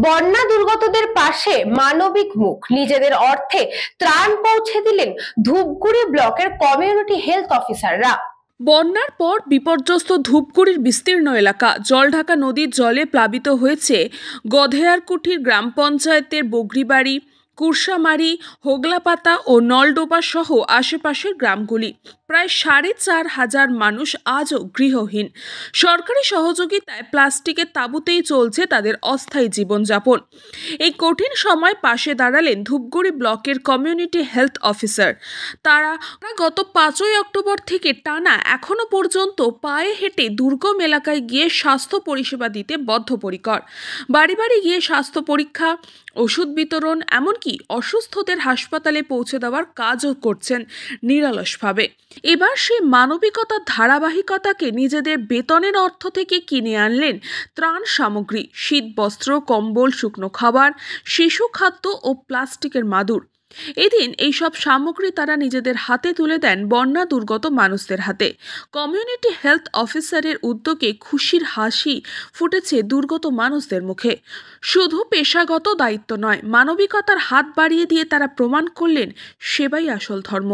বন্যা দুর্গতদের পাশে মানবিক মুখ, নিজেদের অর্থে ত্রাণ পৌঁছে দিলেন ধূপগুড়ি ব্লকের কমিউনিটি হেলথ অফিসাররা। বন্যার পর বিপর্যস্ত ধূপগুড়ির বিস্তীর্ণ এলাকা জলঢাকা নদীর জলে প্লাবিত হয়েছে। গধেয়ারকুঠির গ্রাম পঞ্চায়েতের বগরিবাড়ি, কুরসামারি, হোগলাপাতা ও নলডোবা সহ আশেপাশের গ্রামগুলি। প্রায় ৪,৫০০ মানুষ আজও গৃহহীন। সরকারি সহযোগিতায় প্লাস্টিকের তাঁবুতেই চলছে তাদের অস্থায়ী জীবনযাপন। এই কঠিন সময় পাশে দাঁড়ালেন ধূপগুড়ি ব্লকের কমিউনিটি হেলথ অফিসার। তারা গত ৫ই অক্টোবর থেকে টানা এখনো পর্যন্ত পায়ে হেঁটে দুর্গম এলাকায় গিয়ে স্বাস্থ্য পরিষেবা দিতে বদ্ধপরিকর। বাড়ি বাড়ি গিয়ে স্বাস্থ্য পরীক্ষা, ওষুধ বিতরণ, এমনকি অসুস্থদের হাসপাতালে পৌঁছে দেওয়ার কাজও করছেন নিরলসভাবে। এবার সেই মানবিকতার ধারাবাহিকতাকে নিজেদের বেতনের অর্থ থেকে কিনে আনলেন ত্রাণ সামগ্রী, শীত বস্ত্র, কম্বল, শুকনো খাবার, শিশু খাদ্য ও প্লাস্টিকের মাদুর। এদিন এইসব সামগ্রী তারা নিজেদের হাতে তুলে দেন বন্যা দুর্গত মানুষদের হাতে। কমিউনিটি হেলথ অফিসারের উদ্যোগে খুশির হাসি ফুটেছে দুর্গত মানুষদের মুখে। শুধু পেশাগত দায়িত্ব নয়, মানবিকতার হাত বাড়িয়ে দিয়ে তারা প্রমাণ করলেন সেবাই আসল ধর্ম।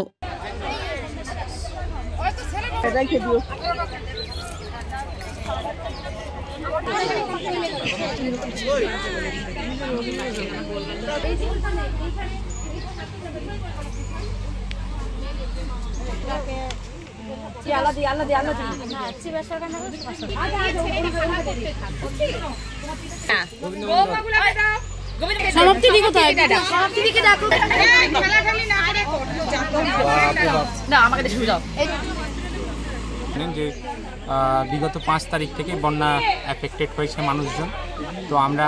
যে বিগত 5 তারিখ থেকে বন্যা এফেক্টেড হয়েছে মানুষজন। তো আমরা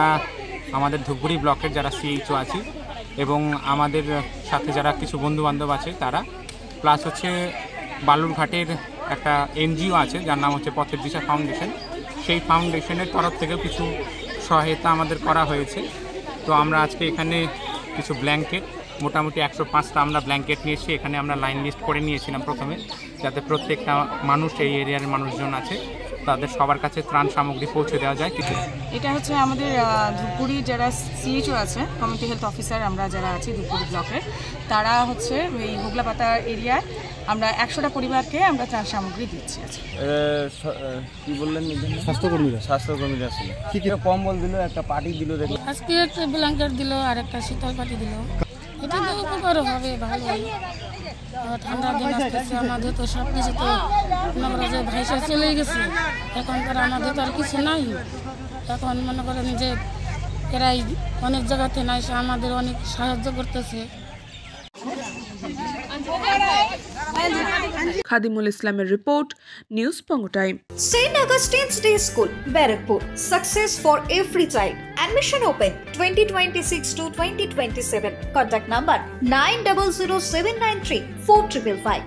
আমাদের ধূপগুড়ি ব্লকের যারা সিএইচও আছি এবং আমাদের সাথে যারা কিছু বন্ধুবান্ধব আছে তারা, প্লাস হচ্ছে বালুরঘাটের একটা এনজিও আছে যার নাম হচ্ছে পথের দিশা ফাউন্ডেশন, সেই ফাউন্ডেশনের তরফ থেকেও কিছু সহায়তা আমাদের করা হয়েছে। তো আমরা আজকে এখানে কিছু ব্ল্যাঙ্কেট, মোটামুটি 105টা আমরা ব্ল্যাঙ্কেট নিয়েছি। এখানে আমরা লাইন লিস্ট করে নিয়েছিলাম প্রথমে, যাতে প্রত্যেকটা মানুষ, এই এরিয়ার মানুষজন আছে তাদের সবার কাছে ত্রাণ সামগ্রী পৌঁছে দেওয়া যায়। কিছু এটা হচ্ছে আমাদের ধূপগুড়ি যারা সিএইচও আছে, কমিউনিটি হেলথ অফিসার আমরা যারা আছি ধূপগুড়ি ব্লকের, তারা হচ্ছে এই হোগলাপাতা এরিয়ায় আমরা 100টা পরিবারকে আমরা ত্রাণ সামগ্রী দিচ্ছি। কি বললেন? স্বাস্থ্যকর্মীরা ছিল, কি কি কম্বল দিল, একটা পাটি দিল, দেখলো আজকে একটা ব্ল্যাঙ্কেট দিল আর একটা শীতল পাটি দিল। এটা তো উপকার হবে, ভালো। ঠান্ডার দিন আসতেছে, আমাদের তো সব কিছু তো মনে করে যে ভাইসা চলে গেছে। এখন তারা আমাদের তো আর কিছু নাই। এখন মনে করেন যে এরাই অনেক জায়গাতে নাই, আমাদের অনেক সাহায্য করতেছে। খাদিমুল ইসলামের রিপোর্ট, নিউজ পঙ্গো time. St. Augustine's Day School, Barakpur. Success for every child. Admission open 2026 to 2027. Contact number 900793 4555.